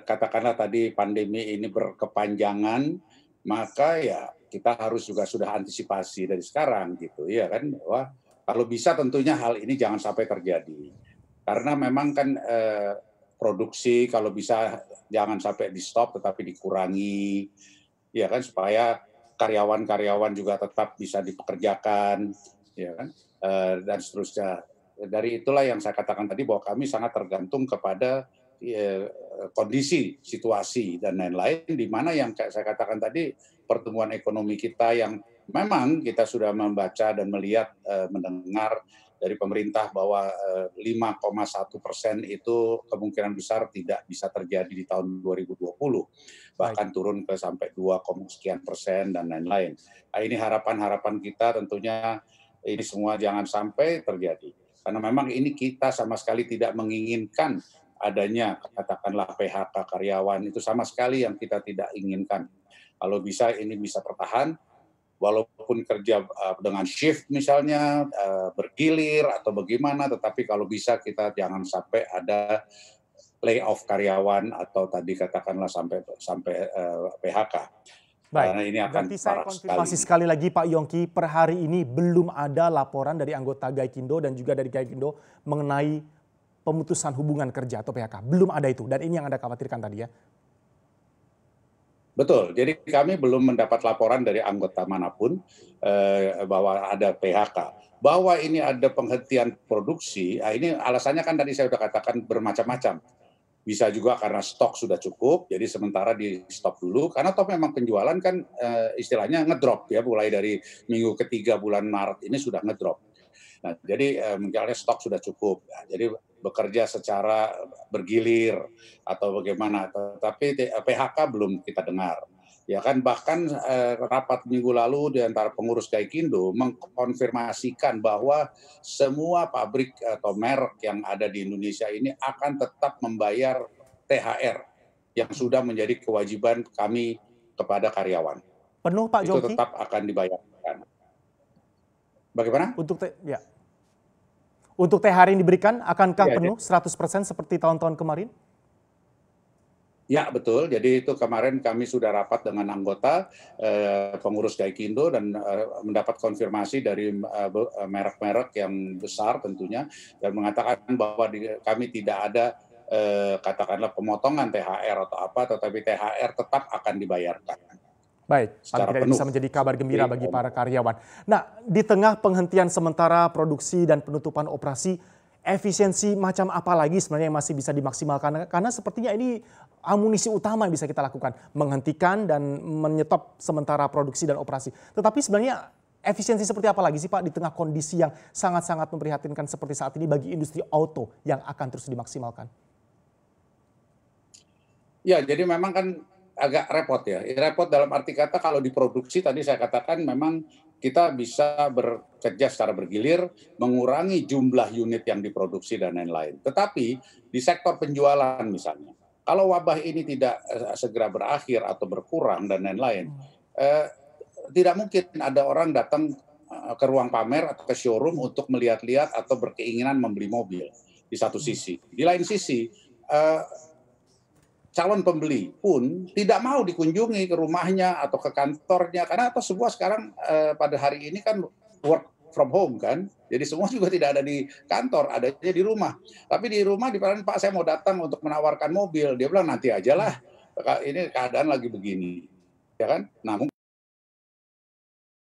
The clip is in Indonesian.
katakanlah tadi pandemi ini berkepanjangan, maka ya kita harus juga sudah antisipasi dari sekarang gitu ya kan, bahwa kalau bisa tentunya hal ini jangan sampai terjadi. Karena memang kan, produksi kalau bisa jangan sampai di-stop tetapi dikurangi, ya kan, supaya karyawan-karyawan juga tetap bisa dipekerjakan, ya kan, dan seterusnya. Dari itulah yang saya katakan tadi bahwa kami sangat tergantung kepada, kondisi, situasi, dan lain-lain, di mana yang kayak saya katakan tadi, pertumbuhan ekonomi kita yang memang kita sudah membaca dan melihat, mendengar dari pemerintah bahwa 5,1% itu kemungkinan besar tidak bisa terjadi di tahun 2020, Baik. bahkan turun ke sampai 2, sekian persen dan lain-lain. Nah, ini harapan-harapan kita tentunya ini semua jangan sampai terjadi. Karena memang ini kita sama sekali tidak menginginkan adanya katakanlah PHK karyawan, itu sama sekali yang kita tidak inginkan. Kalau bisa ini bisa bertahan, walaupun kerja dengan shift misalnya, bergilir atau bagaimana, tetapi kalau bisa kita jangan sampai ada layoff karyawan atau tadi katakanlah sampai sampai PHK. Baik, Karena ini akan berarti saya parah konfirmasi sekali. sekali lagi Pak Yongki, per hari ini belum ada laporan dari anggota Gaikindo dan juga dari Gaikindo mengenai pemutusan hubungan kerja atau PHK. Belum ada itu, dan ini yang Anda khawatirkan tadi ya? Betul, jadi kami belum mendapat laporan dari anggota manapun bahwa ada PHK. Bahwa ini ada penghentian produksi, ini alasannya kan tadi saya sudah katakan bermacam-macam. Bisa juga karena stok sudah cukup, jadi sementara di stop dulu, karena toh memang penjualan kan istilahnya ngedrop ya, mulai dari minggu ketiga bulan Maret ini sudah ngedrop. Nah, jadi misalnya stok sudah cukup, ya, jadi bekerja secara bergilir atau bagaimana, tetapi PHK belum kita dengar. Ya kan bahkan rapat minggu lalu di antara pengurus Gaikindo mengkonfirmasikan bahwa semua pabrik atau merek yang ada di Indonesia ini akan tetap membayar THR yang sudah menjadi kewajiban kami kepada karyawan. Penuh Pak Itu Yongki? tetap akan dibayarkan. Bagaimana? Ya. Untuk THR yang diberikan, akankah Ya, penuh 100% seperti tahun-tahun kemarin? ya betul, jadi itu kemarin kami sudah rapat dengan anggota pengurus Gaikindo dan mendapat konfirmasi dari merek-merek yang besar tentunya, dan mengatakan bahwa kami tidak ada katakanlah pemotongan THR atau apa, tetapi THR tetap akan dibayarkan Baik, paling secara tidak ini penuh. bisa menjadi kabar gembira Seperti bagi para karyawan. Nah, di tengah penghentian sementara produksi dan penutupan operasi, efisiensi macam apa lagi sebenarnya yang masih bisa dimaksimalkan? Karena sepertinya ini amunisi utama yang bisa kita lakukan, menghentikan dan menyetop sementara produksi dan operasi. Tetapi sebenarnya efisiensi seperti apa lagi sih Pak di tengah kondisi yang sangat-sangat memprihatinkan seperti saat ini bagi industri auto yang akan terus dimaksimalkan? Ya, jadi memang kan agak repot ya. Repot dalam arti kata kalau diproduksi tadi saya katakan memang kita bisa bekerja secara bergilir, mengurangi jumlah unit yang diproduksi dan lain-lain. Tetapi di sektor penjualan misalnya, kalau wabah ini tidak segera berakhir atau berkurang dan lain-lain, eh, tidak mungkin ada orang datang ke ruang pamer atau ke showroom untuk melihat-lihat atau berkeinginan membeli mobil di satu sisi. Di lain sisi, eh, calon pembeli pun tidak mau dikunjungi ke rumahnya atau ke kantornya, karena atau semua sekarang pada hari ini kan work from home kan, jadi semua juga tidak ada di kantor, adanya di rumah. Tapi di rumah dibilang, Pak saya mau datang untuk menawarkan mobil, dia bilang nanti aja lah, ini keadaan lagi begini, ya kan. Nah